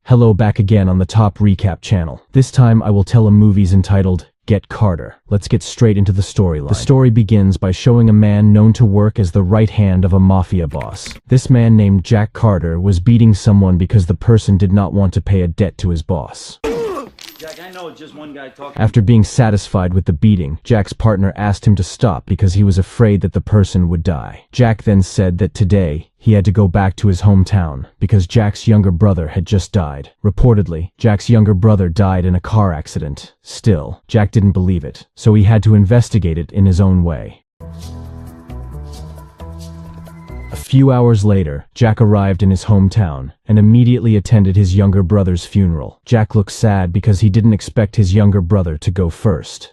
Hello, back again on the Top Recap channel. This time I will tell a movie's entitled Get Carter. Let's get straight into the storyline. The story begins by showing a man known to work as the right hand of a mafia boss. This man named Jack Carter was beating someone because the person did not want to pay a debt to his boss. Jack, I know it's just one guy talking. After being satisfied with the beating, Jack's partner asked him to stop because he was afraid that the person would die. Jack then said that today, he had to go back to his hometown because Jack's younger brother had just died. Reportedly, Jack's younger brother died in a car accident. Still, Jack didn't believe it, so he had to investigate it in his own way. A few hours later, Jack arrived in his hometown and immediately attended his younger brother's funeral. Jack looked sad because he didn't expect his younger brother to go first.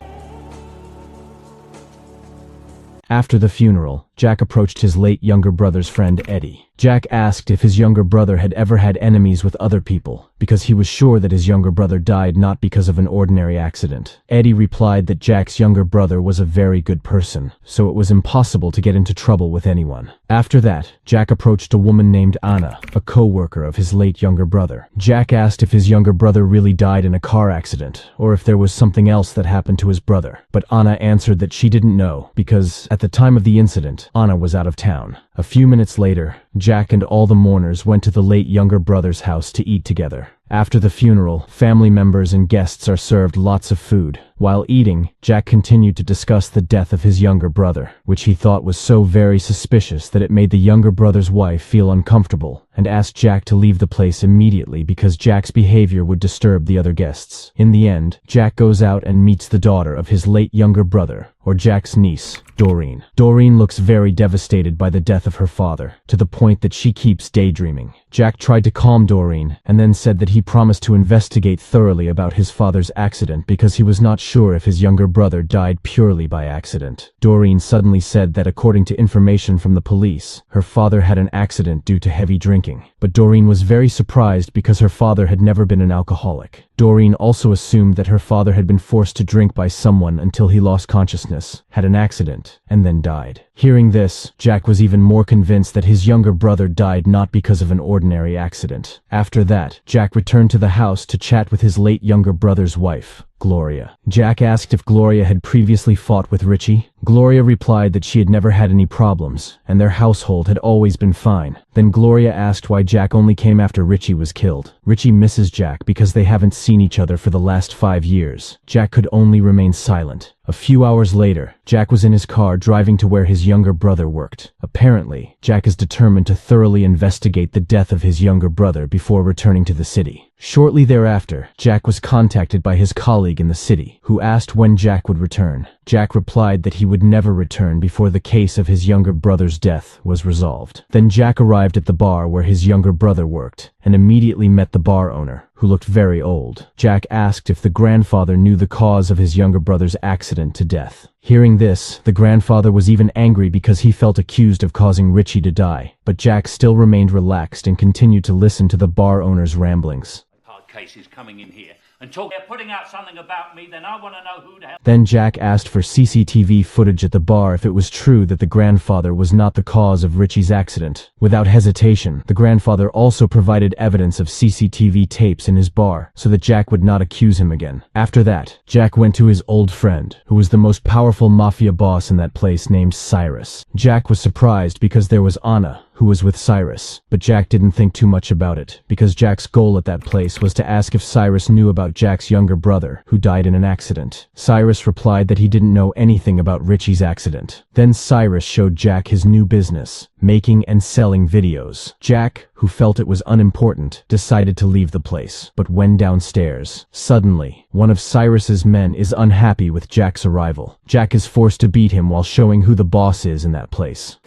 After the funeral, Jack approached his late younger brother's friend Eddie. Jack asked if his younger brother had ever had enemies with other people, because he was sure that his younger brother died not because of an ordinary accident. Eddie replied that Jack's younger brother was a very good person, so it was impossible to get into trouble with anyone. After that, Jack approached a woman named Anna, a co-worker of his late younger brother. Jack asked if his younger brother really died in a car accident, or if there was something else that happened to his brother. But Anna answered that she didn't know, because at the time of the incident, Anna was out of town. A few minutes later, Jack and all the mourners went to the late younger brother's house to eat together. After the funeral, family members and guests are served lots of food. While eating, Jack continued to discuss the death of his younger brother, which he thought was so very suspicious that it made the younger brother's wife feel uncomfortable, and asked Jack to leave the place immediately because Jack's behavior would disturb the other guests. In the end, Jack goes out and meets the daughter of his late younger brother, or Jack's niece, Doreen. Doreen looks very devastated by the death of her father, to the point that she keeps daydreaming. Jack tried to calm Doreen, and then said that he promised to investigate thoroughly about his father's accident because he was not sure if his younger brother died purely by accident. Doreen suddenly said that according to information from the police, her father had an accident due to heavy drinking. But Doreen was very surprised because her father had never been an alcoholic. Doreen also assumed that her father had been forced to drink by someone until he lost consciousness, had an accident, and then died. Hearing this, Jack was even more convinced that his younger brother died not because of an ordinary accident. After that, Jack returned to the house to chat with his late younger brother's wife, Gloria. Jack asked if Gloria had previously fought with Richie. Gloria replied that she had never had any problems, and their household had always been fine. Then Gloria asked why Jack only came after Richie was killed. Richie misses Jack because they haven't seen each other for the last 5 years. Jack could only remain silent. A few hours later, Jack was in his car driving to where his younger brother worked. Apparently, Jack is determined to thoroughly investigate the death of his younger brother before returning to the city. Shortly thereafter, Jack was contacted by his colleague in the city, who asked when Jack would return. Jack replied that he would never return before the case of his younger brother's death was resolved. Then Jack arrived at the bar where his younger brother worked, and immediately met the bar owner, who looked very old. Jack asked if the grandfather knew the cause of his younger brother's accident to death. Hearing this, the grandfather was even angry because he felt accused of causing Richie to die, but Jack still remained relaxed and continued to listen to the bar owner's ramblings. Cases coming in here and they're putting out something about me, then I want to know who the hell. Then Jack asked for CCTV footage at the bar if it was true that the grandfather was not the cause of Richie's accident. Without hesitation, the grandfather also provided evidence of CCTV tapes in his bar so that Jack would not accuse him again. After that, Jack went to his old friend, who was the most powerful mafia boss in that place, named Cyrus. Jack was surprised because there was Anna, who was with Cyrus, but Jack didn't think too much about it, because Jack's goal at that place was to ask if Cyrus knew about Jack's younger brother, who died in an accident. Cyrus replied that he didn't know anything about Richie's accident. Then Cyrus showed Jack his new business, making and selling videos. Jack, who felt it was unimportant, decided to leave the place, but when downstairs, suddenly, one of Cyrus's men is unhappy with Jack's arrival. Jack is forced to beat him while showing who the boss is in that place.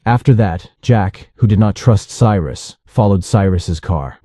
After that, Jack, who did not trust Cyrus, followed Cyrus's car.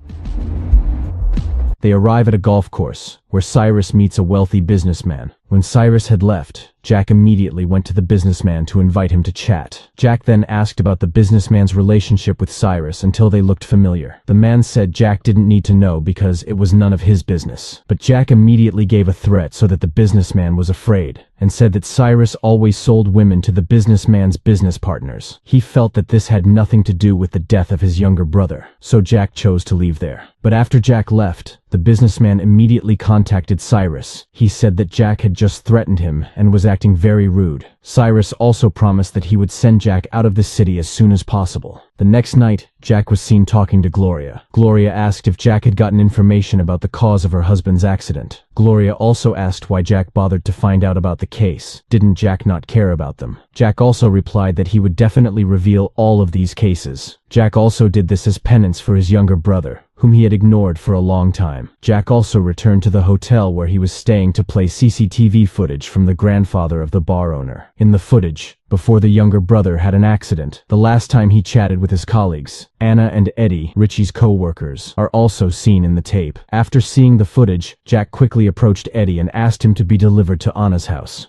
They arrive at a golf course, where Cyrus meets a wealthy businessman, When Cyrus had left, Jack immediately went to the businessman to invite him to chat. Jack then asked about the businessman's relationship with Cyrus until they looked familiar. The man said Jack didn't need to know because it was none of his business. But Jack immediately gave a threat so that the businessman was afraid, and said that Cyrus always sold women to the businessman's business partners. He felt that this had nothing to do with the death of his younger brother, so Jack chose to leave there. But after Jack left, the businessman immediately contacted Cyrus. He said that Jack had just threatened him and was acting very rude. Cyrus also promised that he would send Jack out of the city as soon as possible. The next night, Jack was seen talking to Gloria. Gloria asked if Jack had gotten information about the cause of her husband's accident. Gloria also asked why Jack bothered to find out about the case. Didn't Jack not care about them? Jack also replied that he would definitely reveal all of these cases. Jack also did this as penance for his younger brother, whom he had ignored for a long time. Jack also returned to the hotel where he was staying to play CCTV footage from the grandfather of the bar owner. In the footage, before the younger brother had an accident, the last time he chatted with his colleagues, Anna and Eddie, Richie's co-workers, are also seen in the tape. After seeing the footage, Jack quickly approached Eddie and asked him to be delivered to Anna's house.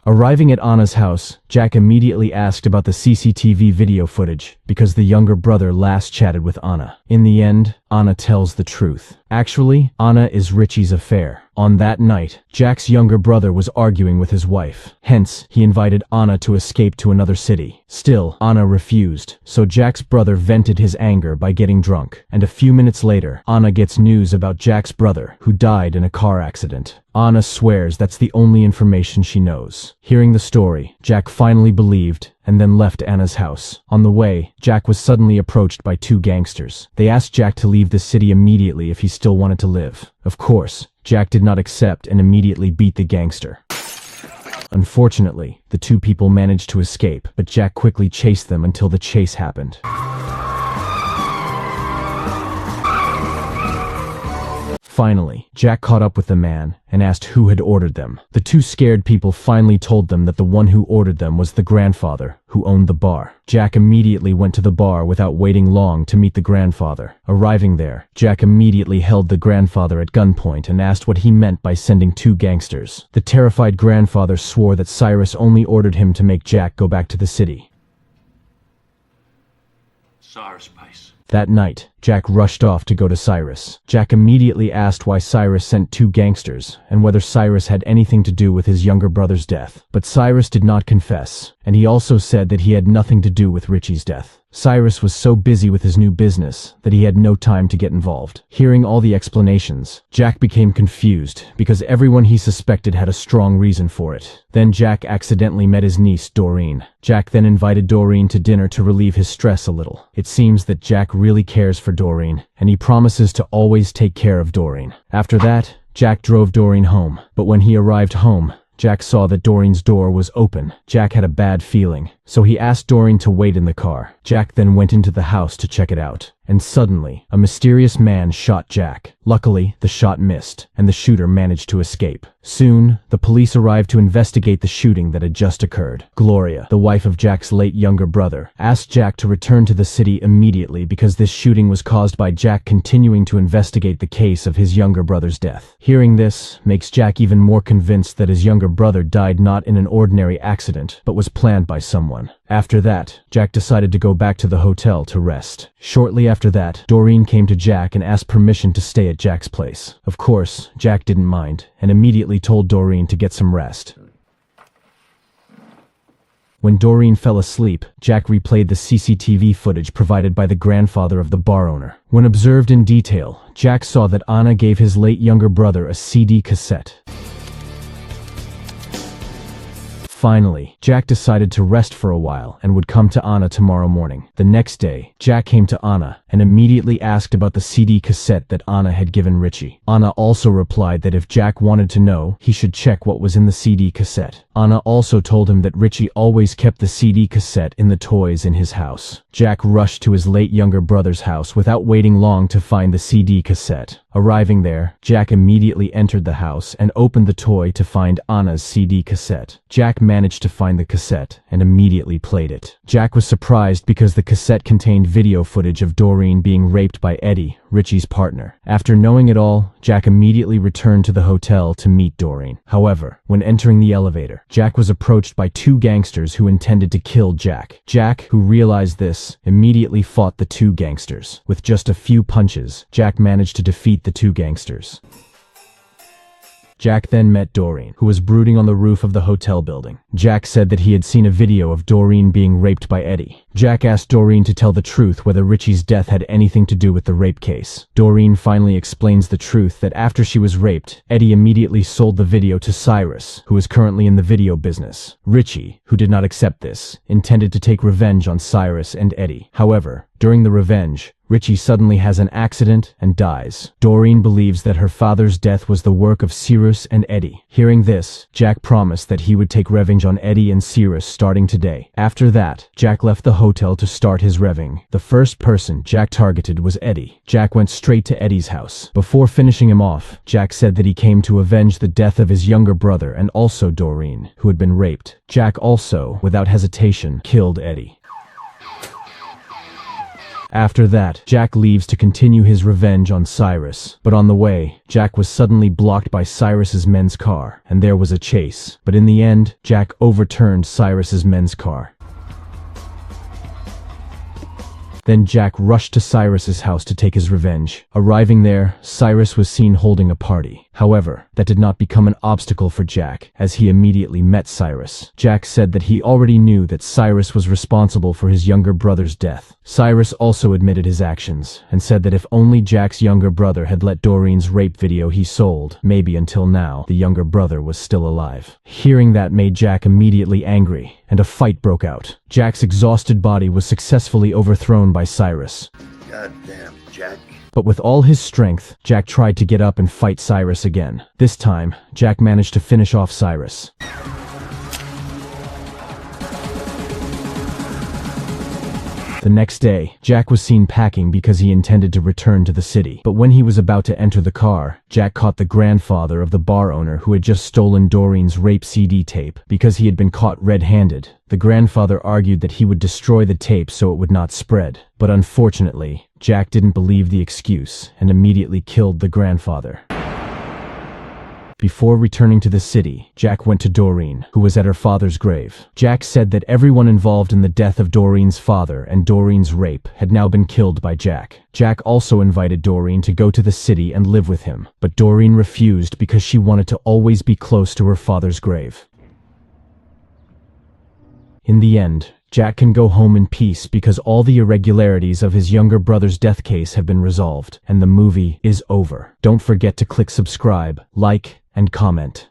Arriving at Anna's house, Jack immediately asked about the CCTV video footage because the younger brother last chatted with Anna. In the end, Anna tells the truth. Actually, Anna is Richie's affair. On that night, Jack's younger brother was arguing with his wife. Hence, he invited Anna to escape to another city. Still, Anna refused, so Jack's brother vented his anger by getting drunk. And a few minutes later, Anna gets news about Jack's brother, who died in a car accident. Anna swears that's the only information she knows. Hearing the story, Jack finally believed and then left Anna's house. On the way, Jack was suddenly approached by two gangsters. They asked Jack to leave the city immediately if he still wanted to live. Of course, Jack did not accept and immediately beat the gangster. Unfortunately, the two people managed to escape, but Jack quickly chased them until the chase happened. Finally, Jack caught up with the man and asked who had ordered them. The two scared people finally told them that the one who ordered them was the grandfather, who owned the bar. Jack immediately went to the bar without waiting long to meet the grandfather. Arriving there, Jack immediately held the grandfather at gunpoint and asked what he meant by sending two gangsters. The terrified grandfather swore that Cyrus only ordered him to make Jack go back to the city. Cyrus Pace. That night, Jack rushed off to go to Cyrus. Jack immediately asked why Cyrus sent two gangsters and whether Cyrus had anything to do with his younger brother's death. But Cyrus did not confess, and he also said that he had nothing to do with Richie's death. Cyrus was so busy with his new business that he had no time to get involved. Hearing all the explanations, Jack became confused because everyone he suspected had a strong reason for it. Then Jack accidentally met his niece, Doreen. Jack then invited Doreen to dinner to relieve his stress a little. It seems that Jack really cares for Doreen, and he promises to always take care of Doreen. After that, Jack drove Doreen home, but when he arrived home, Jack saw that Doreen's door was open. Jack had a bad feeling, so he asked Doreen to wait in the car. Jack then went into the house to check it out, and suddenly, a mysterious man shot Jack. Luckily, the shot missed, and the shooter managed to escape. Soon, the police arrived to investigate the shooting that had just occurred. Gloria, the wife of Jack's late younger brother, asked Jack to return to the city immediately because this shooting was caused by Jack continuing to investigate the case of his younger brother's death. Hearing this makes Jack even more convinced that his younger brother died not in an ordinary accident, but was planned by someone. After that, Jack decided to go back to the hotel to rest. Shortly after that, Doreen came to Jack and asked permission to stay at Jack's place. Of course, Jack didn't mind, and immediately told Doreen to get some rest. When Doreen fell asleep, Jack replayed the CCTV footage provided by the grandfather of the bar owner. When observed in detail, Jack saw that Anna gave his late younger brother a CD cassette. Finally, Jack decided to rest for a while and would come to Anna tomorrow morning. The next day, Jack came to Anna and immediately asked about the CD cassette that Anna had given Richie. Anna also replied that if Jack wanted to know, he should check what was in the CD cassette. Anna also told him that Richie always kept the CD cassette in the toys in his house. Jack rushed to his late younger brother's house without waiting long to find the CD cassette. Arriving there, Jack immediately entered the house and opened the toy to find Anna's CD cassette. Jack managed to find the cassette and immediately played it. Jack was surprised because the cassette contained video footage of Doreen being raped by Eddie, Richie's partner. After knowing it all, Jack immediately returned to the hotel to meet Doreen. However, when entering the elevator, Jack was approached by two gangsters who intended to kill Jack. Jack, who realized this, immediately fought the two gangsters. With just a few punches, Jack managed to defeat the two gangsters. Jack then met Doreen, who was brooding on the roof of the hotel building. Jack said that he had seen a video of Doreen being raped by Eddie. Jack asked Doreen to tell the truth whether Richie's death had anything to do with the rape case. Doreen finally explains the truth that after she was raped, Eddie immediately sold the video to Cyrus, who is currently in the video business. Richie, who did not accept this, intended to take revenge on Cyrus and Eddie. However, during the revenge, Richie suddenly has an accident and dies. Doreen believes that her father's death was the work of Cyrus and Eddie. Hearing this, Jack promised that he would take revenge on Eddie and Cyrus starting today. After that, Jack left the hotel to start his revenge. The first person Jack targeted was Eddie. Jack went straight to Eddie's house. Before finishing him off, Jack said that he came to avenge the death of his younger brother and also Doreen, who had been raped. Jack also, without hesitation, killed Eddie. After that, Jack leaves to continue his revenge on Cyrus. But on the way, Jack was suddenly blocked by Cyrus's men's car, and there was a chase. But in the end, Jack overturned Cyrus's men's car. Then Jack rushed to Cyrus's house to take his revenge. Arriving there, Cyrus was seen holding a party. However, that did not become an obstacle for Jack, as he immediately met Cyrus. Jack said that he already knew that Cyrus was responsible for his younger brother's death. Cyrus also admitted his actions, and said that if only Jack's younger brother had let Doreen's rape video he sold, maybe until now, the younger brother was still alive. Hearing that made Jack immediately angry, and a fight broke out. Jack's exhausted body was successfully overthrown by Cyrus. Goddamn, Jack. But with all his strength, Jack tried to get up and fight Cyrus again. This time, Jack managed to finish off Cyrus. The next day, Jack was seen packing because he intended to return to the city. But when he was about to enter the car, Jack caught the grandfather of the bar owner who had just stolen Doreen's rape CD tape. Because he had been caught red-handed, the grandfather argued that he would destroy the tape so it would not spread. But unfortunately, Jack didn't believe the excuse and immediately killed the grandfather. Before returning to the city, Jack went to Doreen, who was at her father's grave. Jack said that everyone involved in the death of Doreen's father and Doreen's rape had now been killed by Jack. Jack also invited Doreen to go to the city and live with him, but Doreen refused because she wanted to always be close to her father's grave. In the end, Jack can go home in peace because all the irregularities of his younger brother's death case have been resolved, and the movie is over. Don't forget to click subscribe, like, and comment.